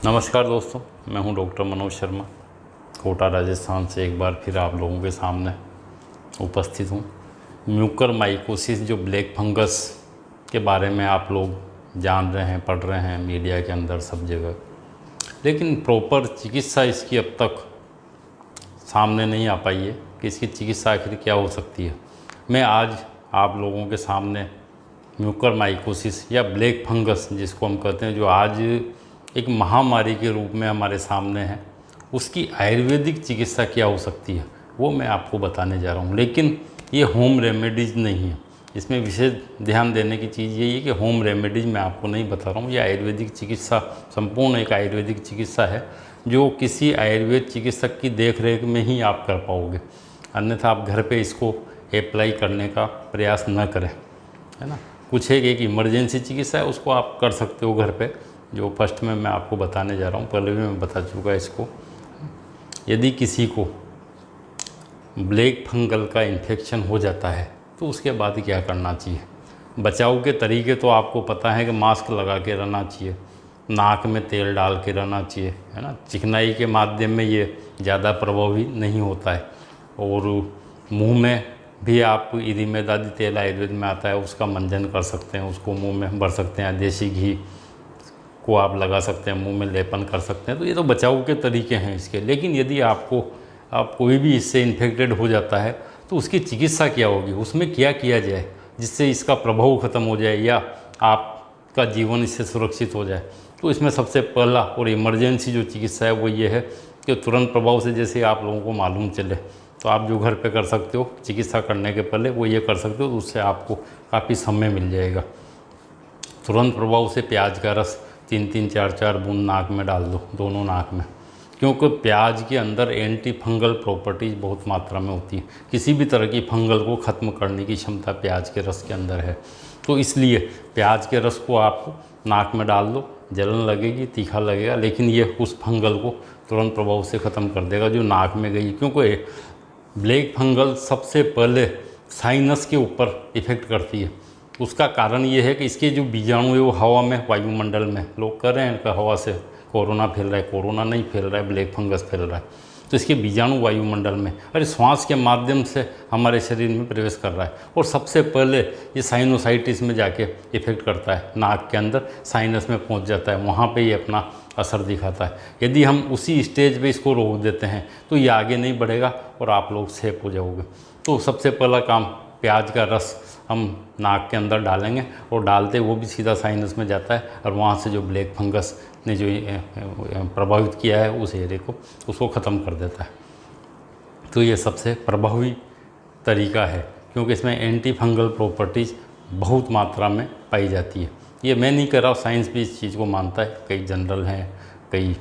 नमस्कार दोस्तों, मैं हूं डॉक्टर मनोज शर्मा, कोटा राजस्थान से एक बार फिर आप लोगों के सामने उपस्थित हूं। म्यूकरमाइकोसिस जो ब्लैक फंगस के बारे में आप लोग जान रहे हैं, पढ़ रहे हैं मीडिया के अंदर सब जगह, लेकिन प्रॉपर चिकित्सा इसकी अब तक सामने नहीं आ पाई है कि इसकी चिकित्सा आखिर क्या हो सकती है। मैं आज आप लोगों के सामने म्यूकरमाइकोसिस या ब्लैक फंगस जिसको हम कहते हैं, जो आज एक महामारी के रूप में हमारे सामने है, उसकी आयुर्वेदिक चिकित्सा क्या हो सकती है वो मैं आपको बताने जा रहा हूँ। लेकिन ये होम रेमेडीज़ नहीं है। इसमें विशेष ध्यान देने की चीज़ यही है कि होम रेमेडीज़ मैं आपको नहीं बता रहा हूँ। ये आयुर्वेदिक चिकित्सा संपूर्ण एक आयुर्वेदिक चिकित्सा है जो किसी आयुर्वेद चिकित्सक की देखरेख में ही आप कर पाओगे, अन्यथा आप घर पे इसको अप्लाई करने का प्रयास न करें, है ना। कुछ एक इमरजेंसी चिकित्सा है, उसको आप कर सकते हो घर पे, जो फर्स्ट में मैं आपको बताने जा रहा हूँ। पहले भी मैं बता चुका इसको। यदि किसी को ब्लैक फंगल का इन्फेक्शन हो जाता है तो उसके बाद क्या करना चाहिए। बचाव के तरीके तो आपको पता है कि मास्क लगा के रहना चाहिए, नाक में तेल डाल के रहना चाहिए, है ना। चिकनाई के माध्यम में ये ज़्यादा प्रभावी नहीं होता है। और मुंह में भी आप इरिमेदादी तेल आयुर्वेद में आता है, उसका मंजन कर सकते हैं, उसको मुंह में भर सकते हैं। देसी घी को आप लगा सकते हैं, मुंह में लेपन कर सकते हैं। तो ये तो बचाव के तरीके हैं इसके। लेकिन यदि आप कोई भी इससे इन्फेक्टेड हो जाता है तो उसकी चिकित्सा क्या होगी, उसमें क्या किया जाए जिससे इसका प्रभाव ख़त्म हो जाए या आपका जीवन इससे सुरक्षित हो जाए। तो इसमें सबसे पहला और इमरजेंसी जो चिकित्सा है वो ये है कि तुरंत प्रभाव से, जैसे आप लोगों को मालूम चले, तो आप जो घर पे कर सकते हो चिकित्सा करने के पहले वो ये कर सकते हो, तो उससे आपको काफ़ी समय मिल जाएगा। तुरंत प्रभाव से प्याज का रस 3-3, 4-4 बूंद नाक में डाल दो, दोनों नाक में, क्योंकि प्याज के अंदर एंटी फंगल प्रॉपर्टीज़ बहुत मात्रा में होती है। किसी भी तरह की फंगल को ख़त्म करने की क्षमता प्याज के रस के अंदर है। तो इसलिए प्याज के रस को आप नाक में डाल दो। जलन लगेगी, तीखा लगेगा, लेकिन ये उस फंगल को तुरंत प्रभाव से ख़त्म कर देगा जो नाक में गई। क्योंकि ब्लैक फंगल सबसे पहले साइनस के ऊपर इफ़ेक्ट करती है। उसका कारण ये है कि इसके जो बीजाणु है वो हवा में, वायुमंडल में, लोग कह रहे हैं कि हवा से कोरोना फैल रहा है, कोरोना नहीं फैल रहा है, ब्लैक फंगस फैल रहा है। तो इसके बीजाणु वायुमंडल में, अरे श्वास के माध्यम से हमारे शरीर में प्रवेश कर रहा है। और सबसे पहले ये साइनोसाइटिस में जाके इफेक्ट करता है, नाक के अंदर साइनस में पहुंच जाता है, वहाँ पे ये अपना असर दिखाता है। यदि हम उसी स्टेज पे इसको रोक देते हैं तो ये आगे नहीं बढ़ेगा और आप लोग सेफ हो जाओगे। तो सबसे पहला काम, प्याज का रस हम नाक के अंदर डालेंगे और डालते वो भी सीधा साइनस में जाता है और वहाँ से जो ब्लैक फंगस ने जो प्रभावित किया है उस एरिया को, उसको ख़त्म कर देता है। तो ये सबसे प्रभावी तरीका है, क्योंकि इसमें एंटी फंगल प्रॉपर्टीज़ बहुत मात्रा में पाई जाती है। ये मैं नहीं कर रहा, साइंस भी इस चीज़ को मानता है। कई जनरल हैं, कई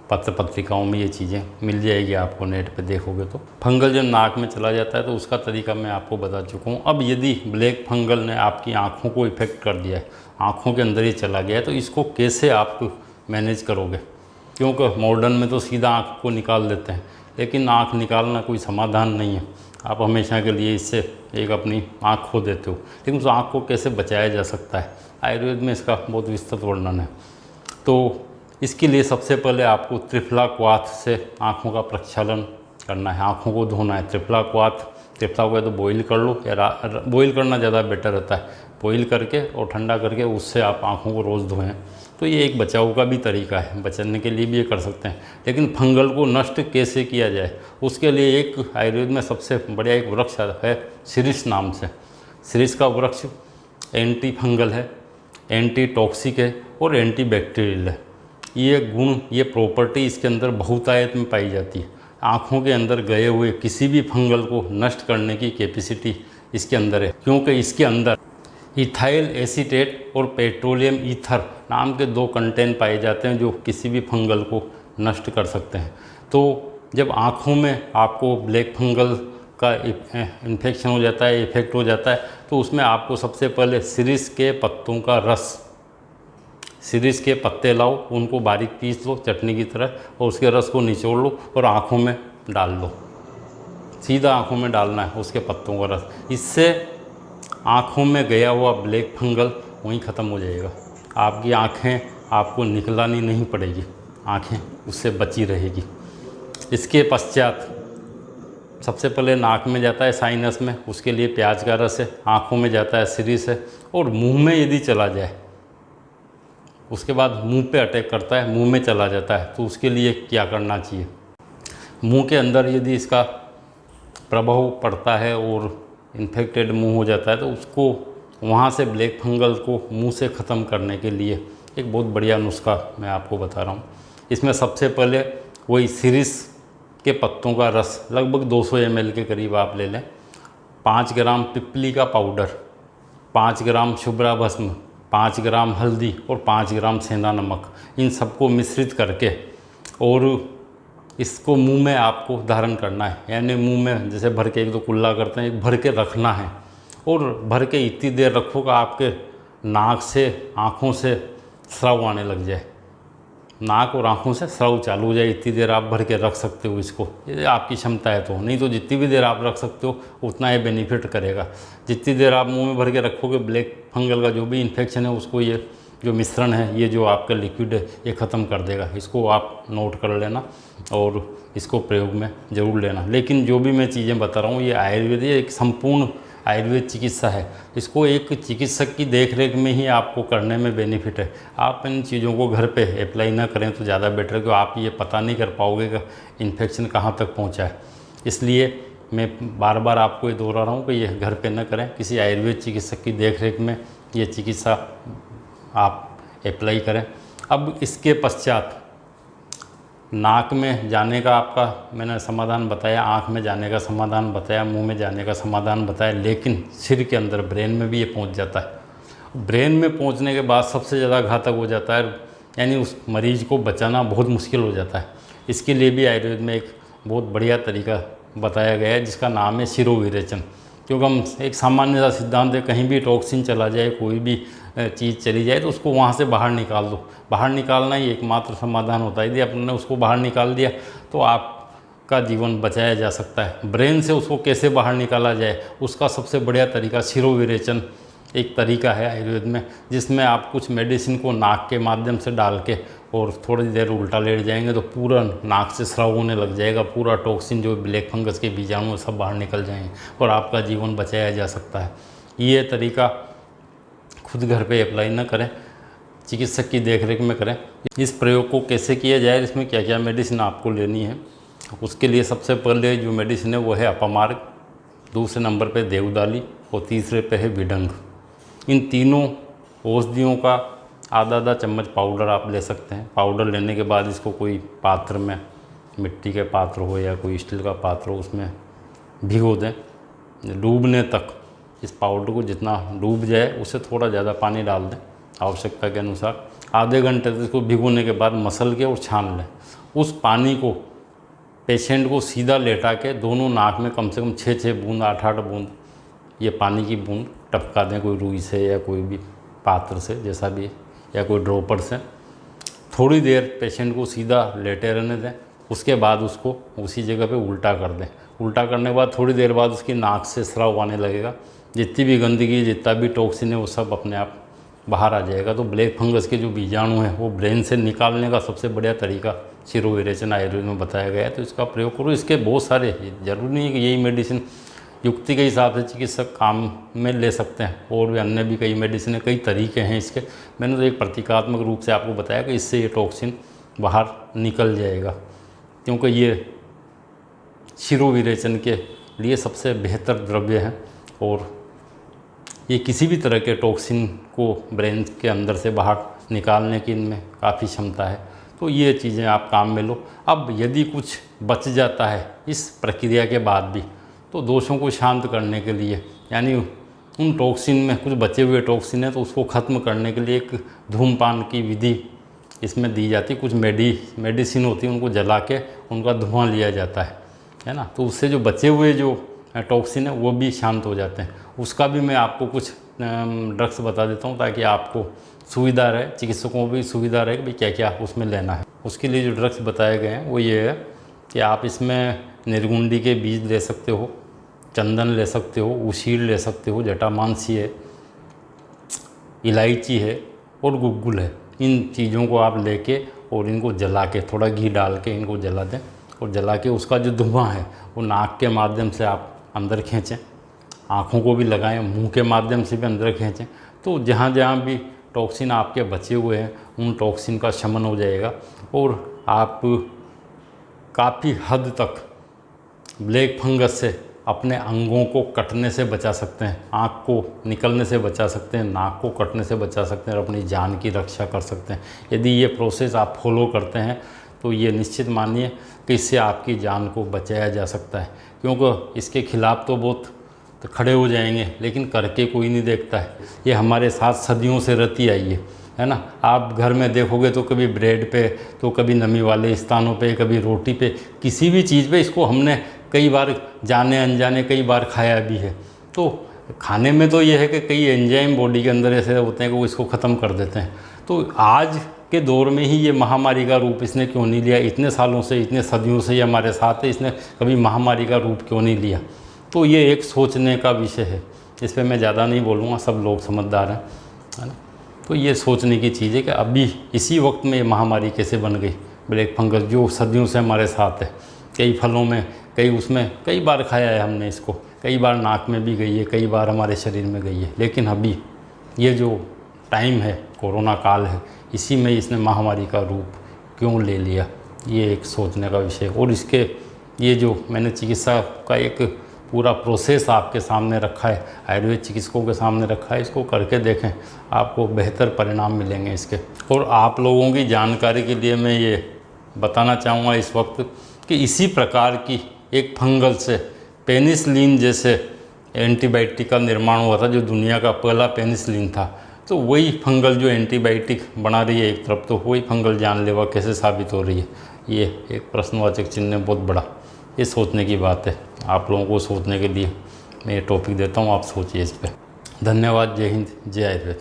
पत्र पत्रिकाओं में ये चीज़ें मिल जाएगी, आपको नेट पे देखोगे तो। फंगल जब नाक में चला जाता है तो उसका तरीका मैं आपको बता चुका हूँ। अब यदि ब्लैक फंगल ने आपकी आँखों को इफ़ेक्ट कर दिया है, आँखों के अंदर ही चला गया है, तो इसको कैसे आप मैनेज करोगे। क्योंकि मॉडर्न में तो सीधा आँख को निकाल देते हैं, लेकिन आँख निकालना कोई समाधान नहीं है। आप हमेशा के लिए इससे एक अपनी आँख खो देते हो, लेकिन उस आँख को कैसे बचाया जा सकता है, आयुर्वेद में इसका बहुत विस्तृत वर्णन है। तो इसके लिए सबसे पहले आपको त्रिफला क्वाथ से आँखों का प्रक्षालन करना है, आँखों को धोना है। त्रिफला को तो बॉईल कर लो, या बॉईल करना ज़्यादा बेटर रहता है। बॉईल करके और ठंडा करके उससे आप आँखों को रोज़ धोएं। तो ये एक बचाव का भी तरीका है, बचने के लिए भी ये कर सकते हैं। लेकिन फंगल को नष्ट कैसे किया जाए, उसके लिए एक आयुर्वेद में सबसे बढ़िया एक वृक्ष है शिरीष नाम से। शिरीष का वृक्ष एंटी फंगल है, एंटी टॉक्सिक है और एंटी बैक्टीरियल है। ये गुण, ये प्रॉपर्टी इसके अंदर बहुतायत में पाई जाती है। आँखों के अंदर गए हुए किसी भी फंगल को नष्ट करने की कैपेसिटी इसके अंदर है, क्योंकि इसके अंदर इथाइल एसीटेट और पेट्रोलियम ईथर नाम के 2 कंटेंट पाए जाते हैं जो किसी भी फंगल को नष्ट कर सकते हैं। तो जब आँखों में आपको ब्लैक फंगल का इन्फेक्शन हो जाता है, इफेक्ट हो जाता है, तो उसमें आपको सबसे पहले शिरीष के पत्तों का रस, शिरीष के पत्ते लाओ, उनको बारीक पीस लो चटनी की तरह, और उसके रस को निचोड़ लो और आँखों में डाल लो। सीधा आँखों में डालना है उसके पत्तों का रस। इससे आँखों में गया हुआ ब्लैक फंगल वहीं ख़त्म हो जाएगा। आपकी आँखें आपको निकलानी नहीं पड़ेगी, आँखें उससे बची रहेगी। इसके पश्चात सबसे पहले नाक में जाता है साइनस में, उसके लिए प्याज का रस है। आँखों में जाता है सिरिस है। और मुंह में यदि चला जाए, उसके बाद मुंह पे अटैक करता है, मुंह में चला जाता है, तो उसके लिए क्या करना चाहिए? मुंह के अंदर यदि इसका प्रभाव पड़ता है और इन्फेक्टेड मुंह हो जाता है, तो उसको वहाँ से ब्लैक फंगल को मुंह से ख़त्म करने के लिए एक बहुत बढ़िया नुस्खा मैं आपको बता रहा हूँ। इसमें सबसे पहले वही सिरिस के पत्तों का रस लगभग 200 ml के करीब आप ले लें। 5 ग्राम पिपली का पाउडर, 5 ग्राम शुभ्रा भस्म, 5 ग्राम हल्दी और 5 ग्राम सेंधा नमक, इन सबको मिश्रित करके और इसको मुंह में आपको धारण करना है। यानी मुंह में जैसे भर के एक दो कुल्ला करते हैं, भर के रखना है। और भर के इतनी देर रखो कि आपके नाक से आँखों से स्राव आने लग जाए, नाक और आँखों से स्राव चालू हो जाए। इतनी देर आप भर के रख सकते हो इसको, ये आपकी क्षमता है तो। नहीं तो जितनी भी देर आप रख सकते हो उतना ये बेनिफिट करेगा। जितनी देर आप मुंह में भर के रखोगे, ब्लैक फंगल का जो भी इन्फेक्शन है उसको ये जो मिश्रण है, ये जो आपका लिक्विड है, ये ख़त्म कर देगा। इसको आप नोट कर लेना और इसको प्रयोग में ज़रूर लेना। लेकिन जो भी मैं चीज़ें बता रहा हूँ, ये आयुर्वेद, ये एक संपूर्ण आयुर्वेद चिकित्सा है। इसको एक चिकित्सक की देखरेख में ही आपको करने में बेनिफिट है। आप इन चीज़ों को घर पे अप्लाई ना करें तो ज़्यादा बेटर है, क्योंकि आप ये पता नहीं कर पाओगे कि इन्फेक्शन कहाँ तक पहुँचा है। इसलिए मैं बार बार आपको ये दोहरा रहा हूँ कि ये घर पे ना करें, किसी आयुर्वेद चिकित्सक की देखरेख में ये चिकित्सा आप अप्लाई करें। अब इसके पश्चात नाक में जाने का आपका मैंने समाधान बताया, आँख में जाने का समाधान बताया, मुंह में जाने का समाधान बताया, लेकिन सिर के अंदर ब्रेन में भी ये पहुंच जाता है। ब्रेन में पहुंचने के बाद सबसे ज़्यादा घातक हो जाता है, यानी उस मरीज़ को बचाना बहुत मुश्किल हो जाता है। इसके लिए भी आयुर्वेद में एक बहुत बढ़िया तरीका बताया गया है, जिसका नाम है शिरोविरेचन। क्योंकि हम एक सामान्य सा सिद्धांत है, कहीं भी टॉक्सिन चला जाए, कोई भी चीज़ चली जाए, तो उसको वहाँ से बाहर निकाल दो। बाहर निकालना ही एकमात्र समाधान होता है। यदि आपने उसको बाहर निकाल दिया तो आपका जीवन बचाया जा सकता है। ब्रेन से उसको कैसे बाहर निकाला जाए, उसका सबसे बढ़िया तरीका शिरोविरेचन एक तरीका है आयुर्वेद में, जिसमें आप कुछ मेडिसिन को नाक के माध्यम से डाल के और थोड़ी देर उल्टा लेट जाएंगे तो पूरा नाक से स्राव होने लग जाएगा। पूरा टॉक्सिन जो ब्लैक फंगस के बीजाणु सब बाहर निकल जाएंगे और आपका जीवन बचाया जा सकता है। ये तरीका खुद घर पे अप्लाई ना करें, चिकित्सक की देखरेख में करें। इस प्रयोग को कैसे किया जाए, इसमें क्या क्या मेडिसिन आपको लेनी है, उसके लिए सबसे पहले जो मेडिसिन है वो है अपमार्ग, दूसरे नंबर पे देवदाली और तीसरे पे है विडंग। इन तीनों औषधियों का आधा आधा चम्मच पाउडर आप ले सकते हैं। पाउडर लेने के बाद इसको कोई पात्र में, मिट्टी के पात्र हो या कोई स्टील का पात्र हो, उसमें भिगो दें डूबने तक। इस पाउडर को जितना डूब जाए उससे थोड़ा ज़्यादा पानी डाल दें आवश्यकता के अनुसार। आधे घंटे तक इसको भिगोने के बाद मसल के और छान लें। उस पानी को पेशेंट को सीधा लेटा के दोनों नाक में कम से कम 6-6 बूंद, 8-8 बूंद ये पानी की बूंद टपका दें, कोई रुई से या कोई भी पात्र से, जैसा भी, या कोई ड्रॉपर से। थोड़ी देर पेशेंट को सीधा लेटे रहने दें। उसके बाद उसको उसी जगह पे उल्टा कर दें। उल्टा करने के बाद थोड़ी देर बाद उसकी नाक से स्राव आने लगेगा। जितनी भी गंदगी, जितना भी टॉक्सिन है, वो सब अपने आप बाहर आ जाएगा। तो ब्लैक फंगस के जो बीजाणु हैं वो ब्रेन से निकालने का सबसे बढ़िया तरीका शिरोविरेचन आयुर्वेद में बताया गया है। तो इसका प्रयोग करो। इसके बहुत सारे, जरूरी नहीं है कि यही मेडिसिन, युक्ति के हिसाब से चिकित्सक काम में ले सकते हैं। और भी अन्य भी कई मेडिसिन है, कई तरीके हैं इसके। मैंने तो एक प्रतीकात्मक रूप से आपको बताया कि इससे ये टॉक्सिन बाहर निकल जाएगा, क्योंकि ये शिरोविरेचन के लिए सबसे बेहतर द्रव्य है और ये किसी भी तरह के टॉक्सिन को ब्रेन के अंदर से बाहर निकालने की इनमें काफ़ी क्षमता है। तो ये चीज़ें आप काम में लो। अब यदि कुछ बच जाता है इस प्रक्रिया के बाद भी, तो दोषों को शांत करने के लिए, यानी उन टॉक्सिन में कुछ बचे हुए टॉक्सिन है तो उसको ख़त्म करने के लिए एक धूम्रपान की विधि इसमें दी जाती है। कुछ मेडिसिन होती है, उनको जला के उनका धुआं लिया जाता है ना। तो उससे जो बचे हुए जो टॉक्सिन है वो भी शांत हो जाते हैं। उसका भी मैं आपको कुछ ड्रग्स बता देता हूँ ताकि आपको सुविधा रहे, चिकित्सकों को भी सुविधा रहे कि भाई क्या क्या उसमें लेना है। उसके लिए जो ड्रग्स बताए गए हैं वो ये है कि आप इसमें निर्गुंडी के बीज ले सकते हो, चंदन ले सकते हो, उसीर ले सकते हो, जटामांसी है, इलायची है और गुग्गुल है। इन चीज़ों को आप लेके और इनको जला के, थोड़ा घी डाल के इनको जला दें, और जला के उसका जो धुआं है वो नाक के माध्यम से आप अंदर खींचें, आँखों को भी लगाएं, मुंह के माध्यम से भी अंदर खींचें। तो जहाँ जहाँ भी टॉक्सिन आपके बचे हुए हैं उन टॉक्सिन का शमन हो जाएगा और आप काफ़ी हद तक ब्लैक फंगस से अपने अंगों को कटने से बचा सकते हैं, आँख को निकलने से बचा सकते हैं, नाक को कटने से बचा सकते हैं और अपनी जान की रक्षा कर सकते हैं। यदि ये प्रोसेस आप फॉलो करते हैं तो ये निश्चित मानिए कि इससे आपकी जान को बचाया जा सकता है, क्योंकि इसके खिलाफ़ तो बहुत तो खड़े हो जाएंगे लेकिन करके कोई नहीं देखता है। ये हमारे साथ सदियों से रहती आई है ना। आप घर में देखोगे तो कभी ब्रेड पे, तो कभी नमी वाले स्थानों पे, कभी रोटी पे, किसी भी चीज़ पे इसको हमने कई बार जाने अनजाने कई बार खाया भी है। तो खाने में तो ये है कि कई एंजाइम बॉडी के अंदर ऐसे होते हैं कि वो इसको ख़त्म कर देते हैं। तो आज के दौर में ही ये महामारी का रूप इसने क्यों नहीं लिया? इतने सालों से, इतने सदियों से ये हमारे साथ है, इसने कभी महामारी का रूप क्यों नहीं लिया? तो ये एक सोचने का विषय है, इस पर मैं ज़्यादा नहीं बोलूँगा, सब लोग समझदार हैं, है ना। तो ये सोचने की चीज़ है कि अभी इसी वक्त में ये महामारी कैसे बन गई, ब्लैक फंगस जो सदियों से हमारे साथ है। कई फलों में, कई उसमें, कई बार खाया है हमने इसको, कई बार नाक में भी गई है, कई बार हमारे शरीर में गई है। लेकिन अभी ये जो टाइम है, कोरोना काल है, इसी में इसने महामारी का रूप क्यों ले लिया, ये एक सोचने का विषय। और इसके ये जो मैंने चिकित्सा का एक पूरा प्रोसेस आपके सामने रखा है, आयुर्वेद चिकित्सकों के सामने रखा है, इसको करके देखें, आपको बेहतर परिणाम मिलेंगे इसके। और आप लोगों की जानकारी के लिए मैं ये बताना चाहूँगा इस वक्त कि इसी प्रकार की एक फंगल से पेनिसिलिन जैसे एंटीबायोटिक का निर्माण हुआ था, जो दुनिया का पहला पेनिसिलिन था। तो वही फंगल जो एंटीबायोटिक बना रही है एक तरफ, तो वही फंगल जानलेवा कैसे साबित हो रही है? ये एक प्रश्नवाचक चिन्ह है बहुत बड़ा। ये सोचने की बात है, आप लोगों को सोचने के लिए मैं ये टॉपिक देता हूँ, आप सोचिए इस पर। धन्यवाद। जय हिंद, जय आयुर्वेद।